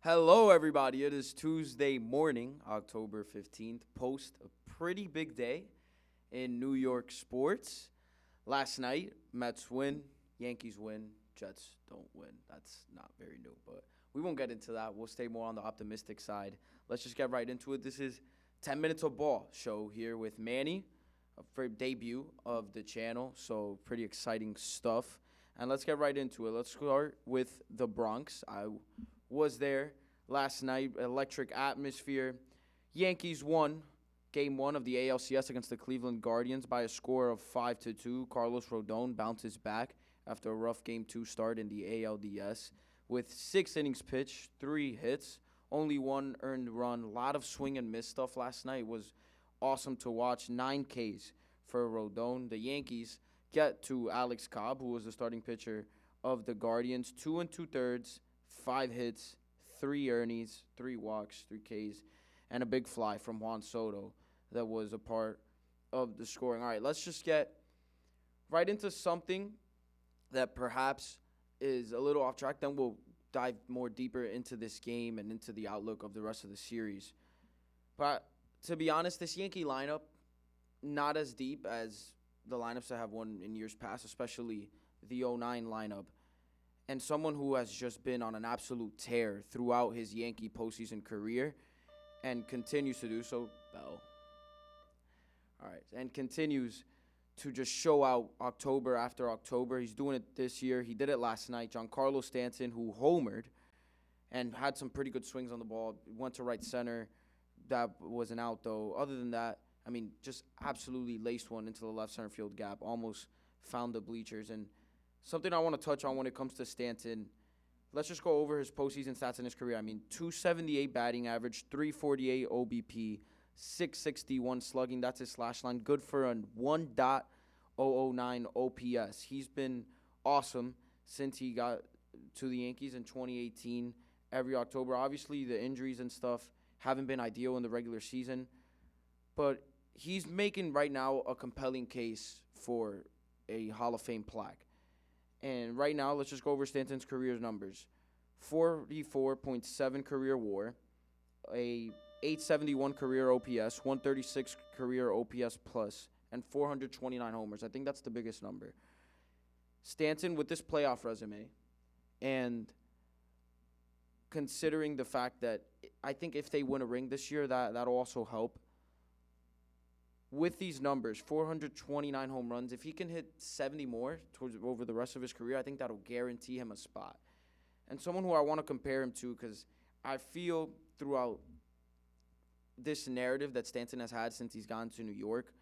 Hello, everybody. It is Tuesday morning, October 15th, post a pretty big day in New York sports. Last night, Mets win, Yankees win, Jets don't win. That's not very new, but we won't get into that. We'll stay more on the optimistic side. Let's just get right into it. This is 10 Minutes of Ball show here with Manny, for debut of the channel, so pretty exciting stuff. And let's get right into it. Let's start with the Bronx. I was there last night. Electric atmosphere. Yankees won game one of the ALCS against the Cleveland Guardians by a score of 5-2. Carlos Rodon bounces back after a rough game two start in the ALDS with 6 innings pitched, 3 hits, only 1 earned run. A lot of swing and miss stuff last night. It was awesome to watch. 9 Ks for Rodon. The Yankees get to Alex Cobb, who was the starting pitcher of the Guardians. 2 2/3, 5 hits, 3 earnings, 3 walks, 3 Ks, and a big fly from Juan Soto that was a part of the scoring. All right, let's just get right into something that perhaps is a little off track. Then we'll dive more deeper into this game and into the outlook of the rest of the series. But to be honest, this Yankee lineup, not as deep as the lineups that have won in years past, especially the '09 lineup. And someone who has just been on an absolute tear throughout his Yankee postseason career and continues to do so, Bell. All right, and continues to just show out October after October. He's doing it this year. He did it last night. Giancarlo Stanton, who homered and had some pretty good swings on the ball, went to right center. That was an out, though. Other than that, I mean, just absolutely laced one into the left center field gap, almost found the bleachers. And something I want to touch on when it comes to Stanton, let's just go over his postseason stats in his career. I mean, 278 batting average, 348 OBP, 661 slugging. That's his slash line. Good for a 1.009 OPS. He's been awesome since he got to the Yankees in 2018 every October. Obviously, the injuries and stuff haven't been ideal in the regular season, but he's making right now a compelling case for a Hall of Fame plaque. And right now, let's just go over Stanton's career numbers. 44.7 career WAR, a 871 career OPS, 136 career OPS plus, and 429 homers. I think that's the biggest number. Stanton, with this playoff resume, and considering the fact that I think if they win a ring this year, that'll also help. With these numbers, 429 home runs, if he can hit 70 more over the rest of his career, I think that'll guarantee him a spot. And someone who I want to compare him to, because I feel throughout this narrative that Stanton has had since he's gone to New York,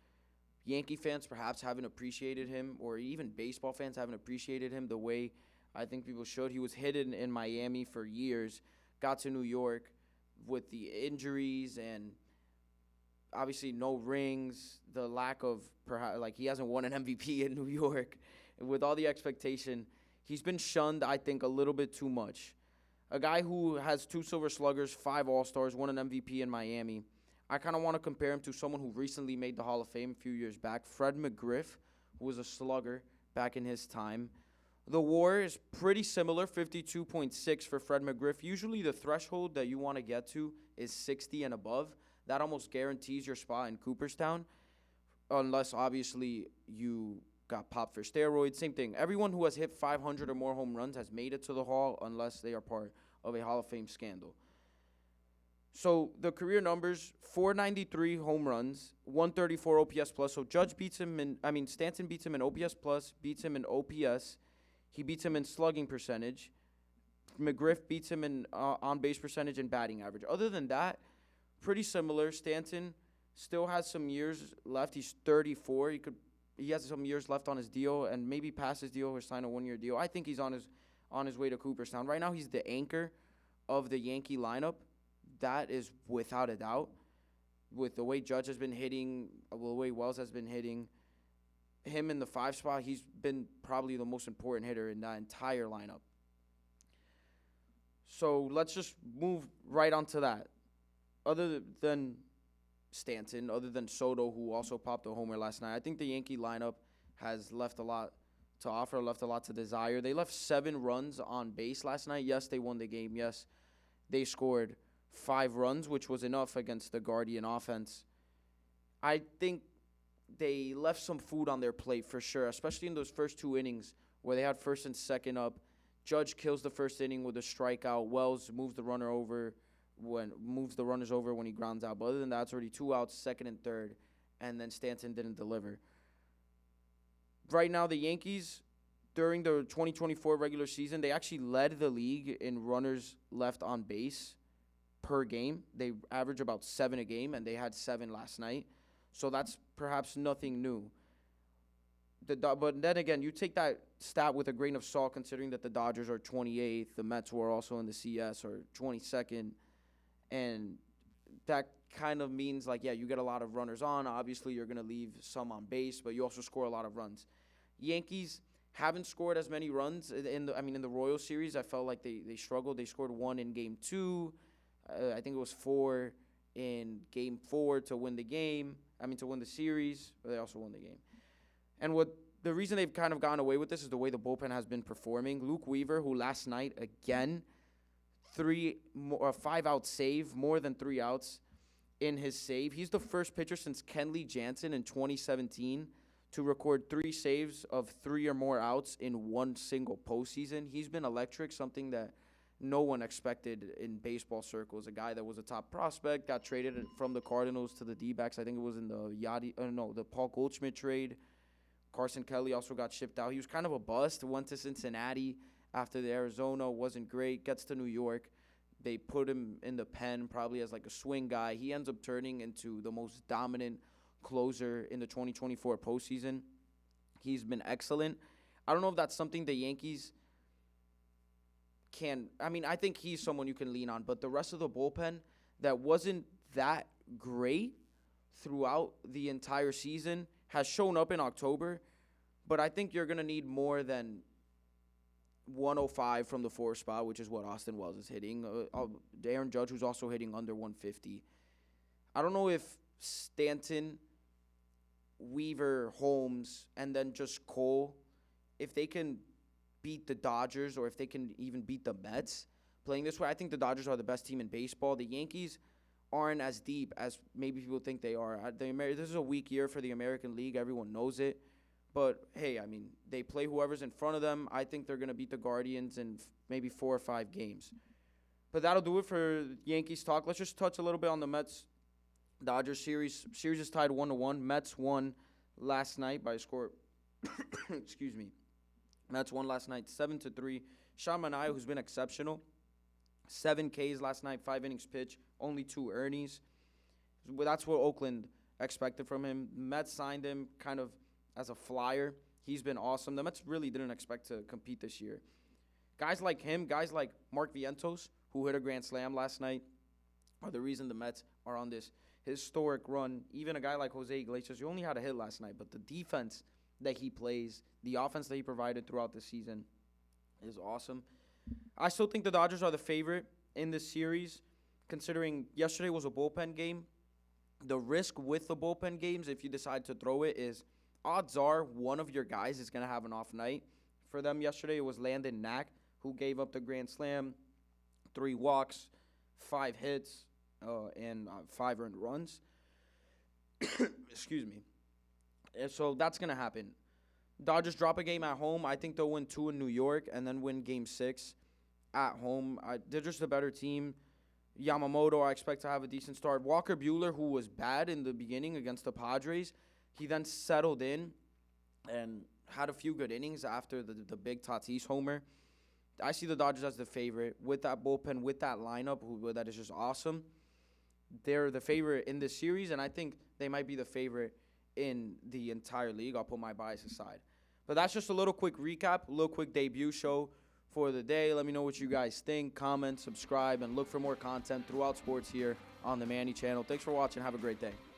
Yankee fans perhaps haven't appreciated him, or even baseball fans haven't appreciated him the way I think people should. He was hidden in Miami for years, got to New York with the injuries and obviously no rings, the lack of perhaps like he hasn't won an MVP in New York. With all the expectation, he's been shunned, I think, a little bit too much. A guy who has 2 Silver Sluggers, 5 All-Stars, won an MVP in Miami. I kind of want to compare him to someone who recently made the Hall of Fame a few years back, Fred McGriff, who was a slugger back in his time. The WAR is pretty similar, 52.6 for Fred McGriff. Usually the threshold that you want to get to is 60 and above. That almost guarantees your spot in Cooperstown, unless obviously you got popped for steroids. Same thing. Everyone who has hit 500 or more home runs has made it to the Hall unless they are part of a Hall of Fame scandal. So the career numbers, 493 home runs, 134 OPS plus. So Stanton beats him in OPS plus, beats him in OPS. He beats him in slugging percentage. McGriff beats him in on-base percentage and batting average. Other than that, pretty similar. Stanton still has some years left. He's 34. He has some years left on his deal, and maybe past his deal or sign a 1-year deal. I think he's on his way to Cooperstown. Right now, he's the anchor of the Yankee lineup. That is without a doubt. With the way Judge has been hitting, the way Wells has been hitting, him in the 5 spot, he's been probably the most important hitter in that entire lineup. So let's just move right onto that. Other than Stanton, other than Soto, who also popped a homer last night, I think the Yankee lineup has left a lot to offer, left a lot to desire. They left 7 runs on base last night. Yes, they won the game. Yes, they scored 5 runs, which was enough against the Guardian offense. I think they left some food on their plate for sure, especially in those first 2 innings where they had first and second up. Judge kills the first inning with a strikeout. Wells moves the runners over when he grounds out. But other than that, it's already 2 outs, second and third, and then Stanton didn't deliver. Right now, the Yankees, during the 2024 regular season, they actually led the league in runners left on base per game. They average about 7 a game, and they had 7 last night. So that's perhaps nothing new. But then again, you take that stat with a grain of salt, considering that the Dodgers are 28th, the Mets were also in the CS are 22nd, and that kind of means like, yeah, you get a lot of runners on. Obviously, you're going to leave some on base, but you also score a lot of runs. Yankees haven't scored as many runs in the Royal series. I felt like they struggled. They scored 1 in Game 2. I think it was 4 in Game 4 to win the game. To win the series. But they also won the game. And the reason they've kind of gotten away with this is the way the bullpen has been performing. Luke Weaver, who last night, again, 5-out save, more than 3 outs in his save. He's the first pitcher since Kenley Jansen in 2017 to record 3 saves of 3 or more outs in one single postseason. He's been electric, something that no one expected in baseball circles. A guy that was a top prospect, got traded from the Cardinals to the D-backs. I think it was in the Paul Goldschmidt trade. Carson Kelly also got shipped out. He was kind of a bust. Went to Cincinnati after the Arizona. Wasn't great. Gets to New York. They put him in the pen probably as like a swing guy. He ends up turning into the most dominant closer in the 2024 postseason. He's been excellent. I don't know if that's something the Yankees can. I think he's someone you can lean on. But the rest of the bullpen that wasn't that great throughout the entire season has shown up in October, but I think you're going to need more than 105 from the 4 spot, which is what Austin Wells is hitting. Aaron Judge, who's also hitting under 150. I don't know if Stanton, Weaver, Holmes, and then just Cole, if they can beat the Dodgers or if they can even beat the Mets playing this way. I think the Dodgers are the best team in baseball. The Yankees aren't as deep as maybe people think they are. This is a weak year for the American League. Everyone knows it. But, hey, they play whoever's in front of them. I think they're going to beat the Guardians in maybe 4 or 5 games. But that'll do it for Yankees talk. Let's just touch a little bit on the Mets-Dodgers series. Series is tied 1-1. Mets won last night by a score. Excuse me. Mets won last night 7-3. Sean Manny, who's been exceptional. 7 Ks last night, 5 innings pitched, only 2 earnings. That's what Oakland expected from him. Mets signed him kind of as a flyer. He's been awesome. The Mets really didn't expect to compete this year. Guys like him, guys like Mark Vientos, who hit a grand slam last night, are the reason the Mets are on this historic run. Even a guy like Jose Iglesias, who only had a hit last night, but the defense that he plays, the offense that he provided throughout the season is awesome. I still think the Dodgers are the favorite in this series, considering yesterday was a bullpen game. The risk with the bullpen games, if you decide to throw it, is odds are one of your guys is going to have an off night. For them yesterday, it was Landon Knack, who gave up the grand slam, 3 walks, 5 hits, and 5 earned runs. Excuse me. And so that's going to happen. Dodgers drop a game at home. I think they'll win 2 in New York and then win Game 6 at home. They're just a better team. Yamamoto, I expect to have a decent start. Walker Buehler, who was bad in the beginning against the Padres, he then settled in and had a few good innings after the big Tatis homer. I see the Dodgers as the favorite with that bullpen, with that lineup, that is just awesome. They're the favorite in this series, and I think they might be the favorite in the entire league. I'll put my bias aside. But that's just a little quick recap, a little quick debut show for the day. Let me know what you guys think. Comment, subscribe, and look for more content throughout sports here on the Manny channel. Thanks for watching. Have a great day.